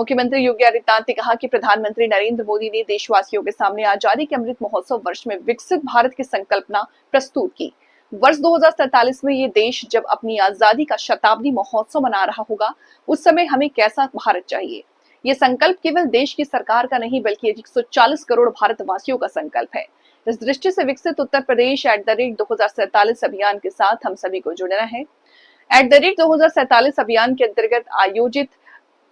मुख्यमंत्री योगी आदित्यनाथ ने कहा कि प्रधानमंत्री नरेंद्र मोदी ने देशवासियों के सामने आजादी के अमृत महोत्सव वर्ष में विकसित भारत की संकल्पना प्रस्तुत की। वर्ष 2047 में ये देश जब अपनी आजादी का शताब्दी महोत्सव मना रहा होगा, उस समय हमें कैसा भारत चाहिए। ये संकल्प केवल देश की सरकार का नहीं बल्कि 140 करोड़ भारतवासियों का संकल्प है। इस दृष्टि से विकसित उत्तर प्रदेश @2047 अभियान के साथ हम सभी को जुड़ना है। @2047 अभियान के अंतर्गत आयोजित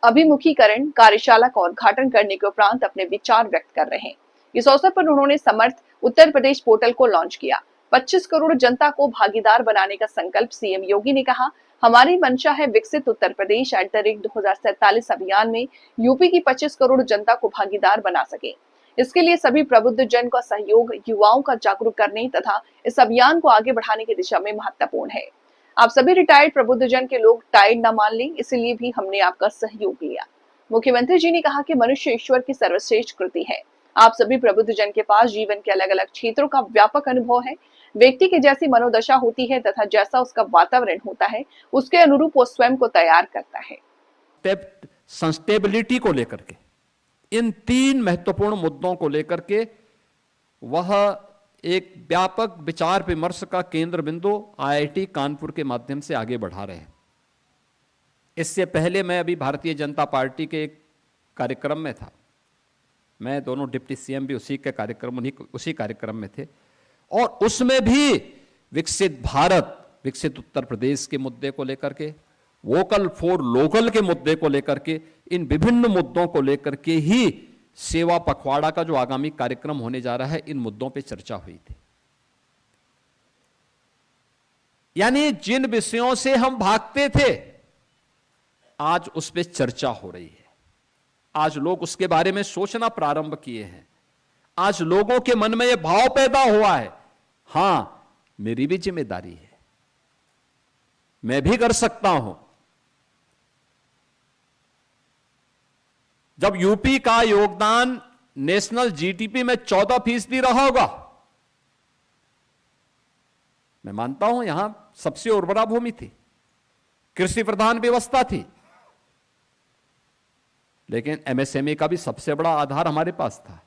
अभिमुखीकरण कार्यशाला का उद्घाटन करने के उपरांत अपने विचार व्यक्त कर रहे हैं। इस अवसर पर उन्होंने समर्थ उत्तर प्रदेश पोर्टल को लॉन्च किया। 25 करोड़ जनता को भागीदार बनाने का संकल्प सीएम योगी ने कहा, हमारी मंशा है विकसित उत्तर प्रदेश @2047 अभियान में यूपी की 25 करोड़ जनता को भागीदार बना सके। इसके लिए सभी प्रबुद्ध जन का सहयोग युवाओं का जागरूक करने तथा इस अभियान को आगे बढ़ाने की दिशा में महत्वपूर्ण है। आप सभी रिटायर्ड प्रबुद्ध जन के लोग टायर्ड न मान लें, इसलिए भी हमने आपका सहयोग लिया। मुख्यमंत्री जी ने कहा कि मनुष्य ईश्वर की सर्वश्रेष्ठ कृति है। आप सभी प्रबुद्ध जन के पास जीवन के अलग अलग क्षेत्रों का व्यापक अनुभव है। व्यक्ति की जैसी मनोदशा होती है तथा जैसा उसका वातावरण होता है, उसके अनुरूप वो स्वयं को तैयार करता है। सस्टेबिलिटी को लेकर के, इन 3 महत्वपूर्ण मुद्दों को लेकर के वह एक व्यापक विचार विमर्श का केंद्र बिंदु आईआईटी कानपुर के माध्यम से आगे बढ़ा रहे हैं। इससे पहले मैं अभी भारतीय जनता पार्टी के एक कार्यक्रम में था। मैं दोनों डिप्टी सीएम भी उसी कार्यक्रम में थे और उसमें भी विकसित भारत, विकसित उत्तर प्रदेश के मुद्दे को लेकर के, वोकल फॉर लोकल के मुद्दे को लेकर के, इन विभिन्न मुद्दों को लेकर के ही सेवा पखवाड़ा का जो आगामी कार्यक्रम होने जा रहा है, इन मुद्दों पे चर्चा हुई थी। यानी जिन विषयों से हम भागते थे, आज उस पे चर्चा हो रही है। आज लोग उसके बारे में सोचना प्रारंभ किए हैं। आज लोगों के मन में यह भाव पैदा हुआ है, हां मेरी भी जिम्मेदारी है, मैं भी कर सकता हूं। जब यूपी का योगदान नेशनल जीडीपी में 14% रहा होगा, मैं मानता हूं यहां सबसे उर्वरा भूमि थी, कृषि प्रधान व्यवस्था थी, लेकिन एमएसएमई का भी सबसे बड़ा आधार हमारे पास था।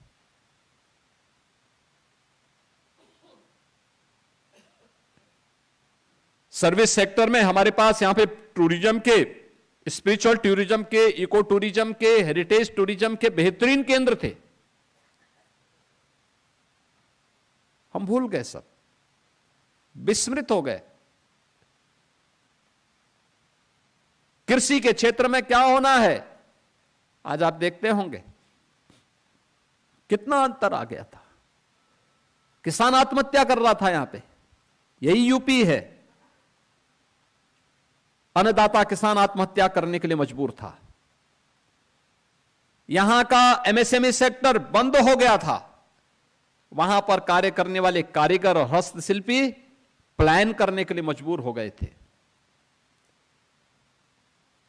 सर्विस सेक्टर में हमारे पास यहां पे टूरिज्म के, स्पिरिचुअल टूरिज्म के, इको टूरिज्म के, हेरिटेज टूरिज्म के बेहतरीन केंद्र थे। हम भूल गए, सब विस्मृत हो गए। कृषि के क्षेत्र में क्या होना है, आज आप देखते होंगे कितना अंतर आ गया था। किसान आत्महत्या कर रहा था, यहां पे यही यूपी है। अन्नदाता किसान आत्महत्या करने के लिए मजबूर था। यहां का एमएसएमई सेक्टर बंद हो गया था। वहां पर कार्य करने वाले कारीगर और हस्तशिल्पी पलायन करने के लिए मजबूर हो गए थे।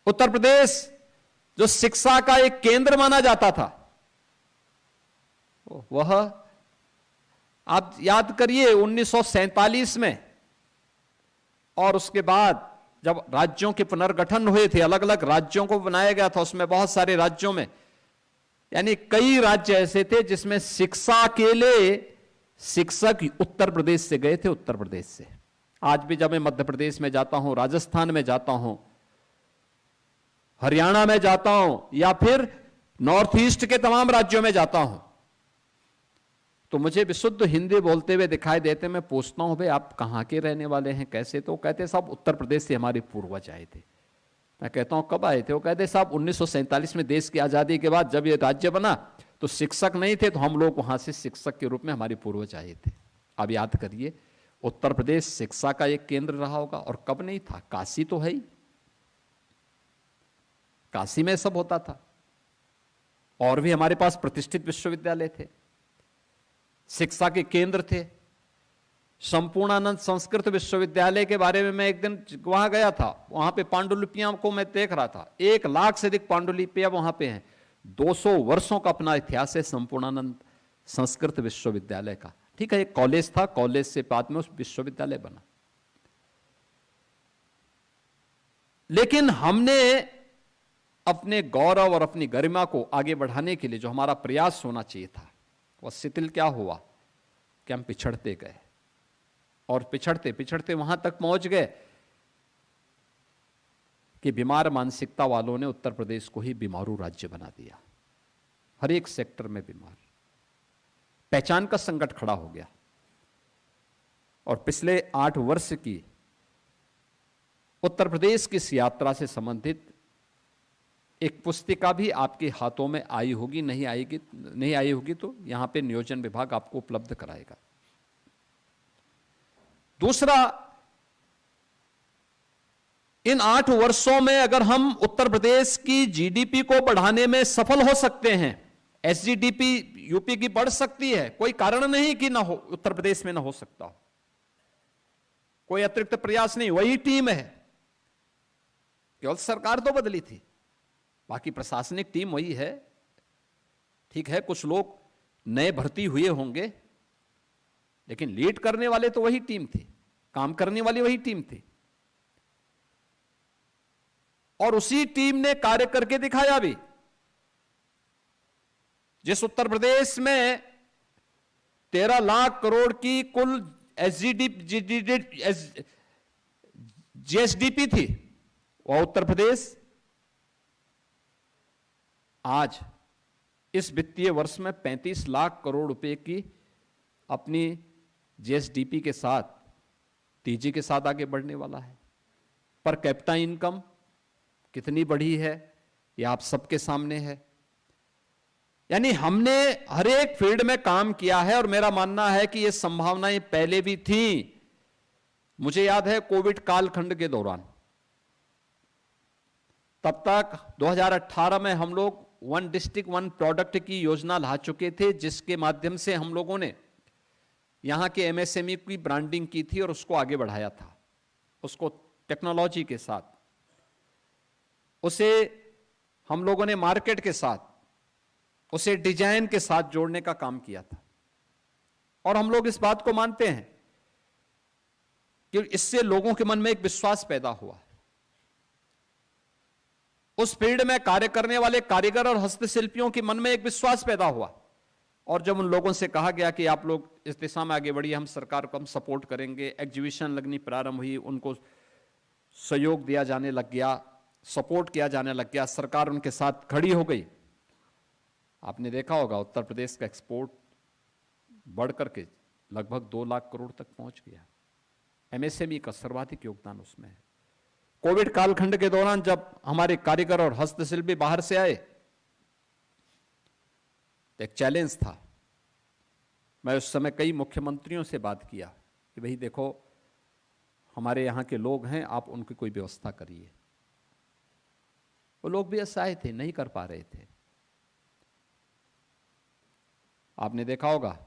उत्तर प्रदेश जो शिक्षा का एक केंद्र माना जाता था, वह आप याद करिए 1947 में, और उसके बाद जब राज्यों के पुनर्गठन हुए थे, अलग अलग राज्यों को बनाया गया था, उसमें बहुत सारे राज्यों में, यानी कई राज्य ऐसे थे जिसमें शिक्षा के लिए शिक्षक उत्तर प्रदेश से गए थे। उत्तर प्रदेश से आज भी जब मैं मध्य प्रदेश में जाता हूं, राजस्थान में जाता हूं, हरियाणा में जाता हूं, या फिर नॉर्थ ईस्ट के तमाम राज्यों में जाता हूं, तो मुझे विशुद्ध हिंदी बोलते हुए दिखाई देते। मैं पूछता हूं, भाई आप कहां के रहने वाले हैं, कैसे? तो कहते साहब उत्तर प्रदेश से हमारे पूर्वज आए थे। मैं कहता हूं कब आए थे? वो कहते साहब 1947 में देश की आजादी के बाद जब ये राज्य बना तो शिक्षक नहीं थे, तो हम लोग वहां से शिक्षक के रूप में हमारे पूर्वज आए थे। अब याद करिए, उत्तर प्रदेश शिक्षा का एक केंद्र रहा होगा, और कब नहीं था? काशी तो है ही, काशी में सब होता था। और भी हमारे पास प्रतिष्ठित विश्वविद्यालय थे, शिक्षा के केंद्र थे। संपूर्णानंद संस्कृत विश्वविद्यालय के बारे में मैं एक दिन वहां गया था, वहां पे पांडुलिपियां को मैं देख रहा था। 1 लाख से अधिक पांडुलिपियां वहां पे हैं। 200 वर्षों का अपना इतिहास है संपूर्णानंद संस्कृत विश्वविद्यालय का। ठीक है, एक कॉलेज था, कॉलेज से बाद में उस विश्वविद्यालय बना। लेकिन हमने अपने गौरव और अपनी गरिमा को आगे बढ़ाने के लिए जो हमारा प्रयास होना चाहिए था, वह शिथिल क्या हुआ कि हम पिछड़ते गए और पिछड़ते पिछड़ते वहां तक पहुंच गए कि बीमार मानसिकता वालों ने उत्तर प्रदेश को ही बीमारू राज्य बना दिया। हर एक सेक्टर में बीमार, पहचान का संकट खड़ा हो गया। और पिछले 8 वर्ष की उत्तर प्रदेश की इस यात्रा से संबंधित एक पुस्तिका भी आपके हाथों में आई होगी, नहीं आई होगी तो यहां पे नियोजन विभाग आपको उपलब्ध कराएगा। दूसरा, इन 8 वर्षों में अगर हम उत्तर प्रदेश की जीडीपी को बढ़ाने में सफल हो सकते हैं, एसजीडीपी यूपी की बढ़ सकती है, कोई कारण नहीं कि ना हो, उत्तर प्रदेश में ना हो सकता हो, कोई अतिरिक्त प्रयास नहीं, वही टीम है, केवल सरकार तो बदली थी, बाकी प्रशासनिक टीम वही है। ठीक है, कुछ लोग नए भर्ती हुए होंगे, लेकिन लीड करने वाले तो वही टीम थी, काम करने वाली वही टीम थी, और उसी टीम ने कार्य करके दिखाया भी। जिस उत्तर प्रदेश में 13 लाख करोड़ की कुल जीएसडीपी थी, वह उत्तर प्रदेश आज इस वित्तीय वर्ष में 35 लाख करोड़ रुपए की अपनी जीएसडीपी के साथ, तेजी के साथ आगे बढ़ने वाला है। पर कैपिटा इनकम कितनी बढ़ी है, यह आप सबके सामने है। यानी हमने हर एक फील्ड में काम किया है, और मेरा मानना है कि यह संभावनाएं पहले भी थी। मुझे याद है कोविड कालखंड के दौरान, तब तक 2018 में हम लोग 1 डिस्ट्रिक्ट 1 प्रोडक्ट की योजना ला चुके थे, जिसके माध्यम से हम लोगों ने यहां के एमएसएमई की ब्रांडिंग की थी और उसको आगे बढ़ाया था, उसको टेक्नोलॉजी के साथ, उसे हम लोगों ने मार्केट के साथ, उसे डिजाइन के साथ जोड़ने का काम किया था। और हम लोग इस बात को मानते हैं कि इससे लोगों के मन में एक विश्वास पैदा हुआ। उस फील्ड में कार्य करने वाले कारीगर और हस्तशिल्पियों के मन में एक विश्वास पैदा हुआ, और जब उन लोगों से कहा गया कि आप लोग इस दिशा में आगे बढ़िए, हम सरकार को हम सपोर्ट करेंगे, एग्जीबिशन लगनी प्रारंभ हुई, उनको सहयोग दिया जाने लग गया, सपोर्ट किया जाने लग गया, सरकार उनके साथ खड़ी हो गई। आपने देखा होगा उत्तर प्रदेश का एक्सपोर्ट बढ़ करके लगभग 2 लाख करोड़ तक पहुंच गया। एमएसएमई का सर्वाधिक योगदान उसमें है। कोविड कालखंड के दौरान जब हमारे कारीगर और हस्तशिल्पी बाहर से आए, तो एक चैलेंज था। मैं उस समय कई मुख्यमंत्रियों से बात किया कि भाई देखो, हमारे यहाँ के लोग हैं, आप उनकी कोई व्यवस्था करिए। वो लोग भी असहाय थे, नहीं कर पा रहे थे। आपने देखा होगा,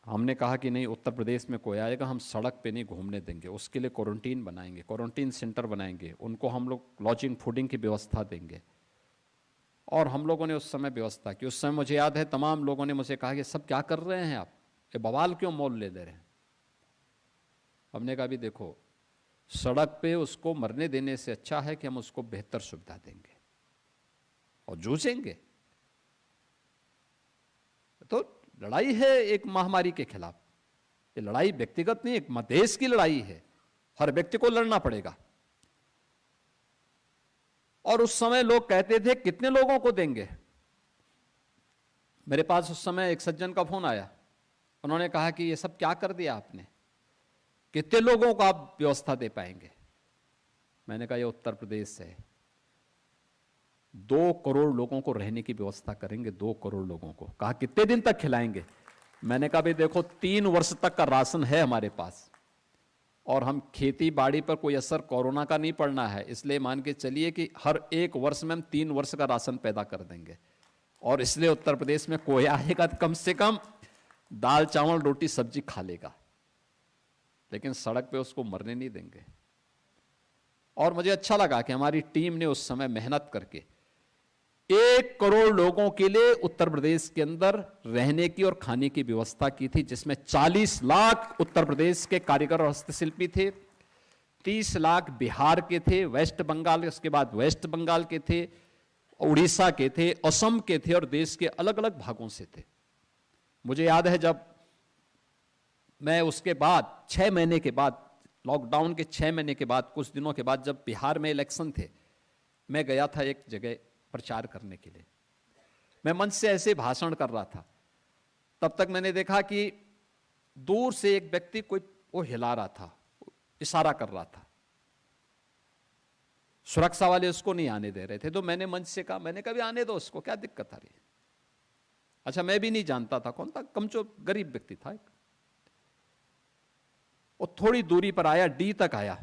हमने कहा कि नहीं, उत्तर प्रदेश में कोई आएगा हम सड़क पे नहीं घूमने देंगे, उसके लिए क्वारंटीन बनाएंगे, क्वारंटीन सेंटर बनाएंगे, उनको हम लोग लॉजिंग फूडिंग की व्यवस्था देंगे। और हम लोगों ने उस समय व्यवस्था की। उस समय मुझे याद है तमाम लोगों ने मुझे कहा कि सब क्या कर रहे हैं आप, ये बवाल क्यों मोल ले दे रहे हैं। हमने कहा भी देखो, सड़क पे उसको मरने देने से अच्छा है कि हम उसको बेहतर सुविधा देंगे और जूझेंगे। तो लड़ाई है एक महामारी के खिलाफ, ये लड़ाई व्यक्तिगत नहीं, एक देश की लड़ाई है, हर व्यक्ति को लड़ना पड़ेगा। और उस समय लोग कहते थे कितने लोगों को देंगे। मेरे पास उस समय एक सज्जन का फोन आया, उन्होंने कहा कि ये सब क्या कर दिया आपने, कितने लोगों को आप व्यवस्था दे पाएंगे। मैंने कहा ये उत्तर प्रदेश से 2 करोड़ लोगों को रहने की व्यवस्था करेंगे, 2 करोड़ लोगों को। कहा कितने दिन तक खिलाएंगे। मैंने कहा भाई देखो, 3 वर्ष तक का राशन है हमारे पास, और हम खेती बाड़ी पर कोई असर कोरोना का नहीं पड़ना है, इसलिए मान के चलिए कि हर 1 वर्ष में हम 3 वर्ष का राशन पैदा कर देंगे। और इसलिए उत्तर प्रदेश में कोई आएगा तो कम से कम दाल चावल रोटी सब्जी खा लेगा, लेकिन सड़क पे उसको मरने नहीं देंगे। और मुझे अच्छा लगा कि हमारी टीम ने उस समय मेहनत करके 1 करोड़ लोगों के लिए उत्तर प्रदेश के अंदर रहने की और खाने की व्यवस्था की थी, जिसमें 40 लाख उत्तर प्रदेश के कारीगर और हस्तशिल्पी थे, 30 लाख बिहार के थे, वेस्ट बंगाल, उसके बाद वेस्ट बंगाल के थे, उड़ीसा के थे, असम के थे और देश के अलग अलग भागों से थे। मुझे याद है जब मैं उसके बाद 6 महीने के बाद, लॉकडाउन के 6 महीने के बाद, कुछ दिनों के बाद, जब बिहार में इलेक्शन थे, मैं गया था एक जगह प्रचार करने के लिए। मैं मंच से ऐसे भाषण कर रहा था, तब तक मैंने देखा कि दूर से एक व्यक्ति कोई वो हिला रहा था, इशारा कर रहा था। सुरक्षा वाले उसको नहीं आने दे रहे थे, तो मैंने मंच से कहा, मैंने कहा भी आने दो उसको, क्या दिक्कत आ रही है। अच्छा, मैं भी नहीं जानता था कौन था, कमचो गरीब व्यक्ति था। वो थोड़ी दूरी पर आया, डी तक आया,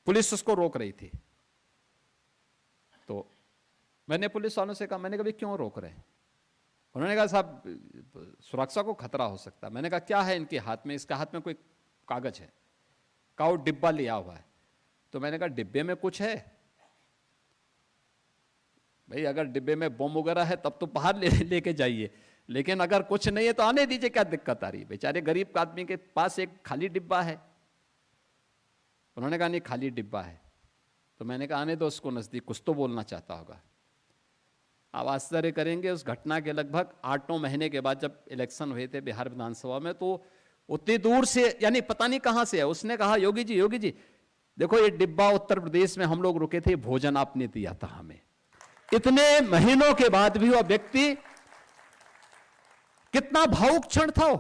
पुलिस उसको रोक रही थी। तो मैंने पुलिस वालों से कहा, मैंने कहा क्यों रोक रहे हैं? उन्होंने कहा साहब सुरक्षा को खतरा हो सकता है। मैंने कहा क्या है इनके हाथ में? इसका हाथ में कोई कागज है? कहा वो डिब्बा लिया हुआ है। तो मैंने कहा डिब्बे में कुछ है? भाई अगर डिब्बे में बम वगैरह है तब तो बाहर लेके जाइए, लेकिन अगर कुछ नहीं है तो आने दीजिए, क्या दिक्कत आ रही है? बेचारे गरीब आदमी के पास एक खाली डिब्बा है। उन्होंने कहा नहीं खाली डिब्बा है। तो मैंने कहा आने दो उसको नजदीक, कुछ तो बोलना चाहता होगा। आप आश्चर्य करेंगे, उस घटना के लगभग 8-9 महीने के बाद जब इलेक्शन हुए थे बिहार विधानसभा में, तो उतनी दूर से, यानी पता नहीं कहां से है, उसने कहा योगी जी देखो ये डिब्बा उत्तर प्रदेश में हम लोग रुके थे, भोजन आपने दिया था हमें। इतने महीनों के बाद भी वह व्यक्ति, कितना भावुक क्षण था वो।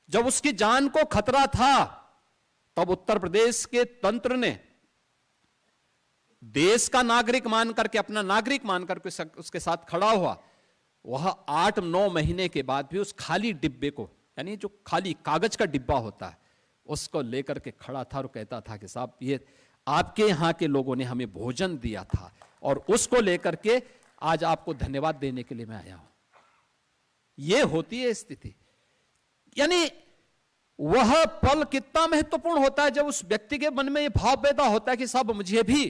जब उसकी जान को खतरा था तब उत्तर प्रदेश के तंत्र ने देश का नागरिक मान करके, अपना नागरिक मान करके उसके साथ खड़ा हुआ। वह 8-9 महीने के बाद भी उस खाली डिब्बे को, यानी जो खाली कागज का डिब्बा होता है, उसको लेकर के खड़ा था और कहता था कि साहब ये आपके यहां के लोगों ने हमें भोजन दिया था और उसको लेकर के आज आपको धन्यवाद देने के लिए मैं आया हूं। यह होती है स्थिति। यानी वह पल कितना महत्वपूर्ण होता है जब उस व्यक्ति के मन में यह भाव पैदा होता है कि साहब मुझे भी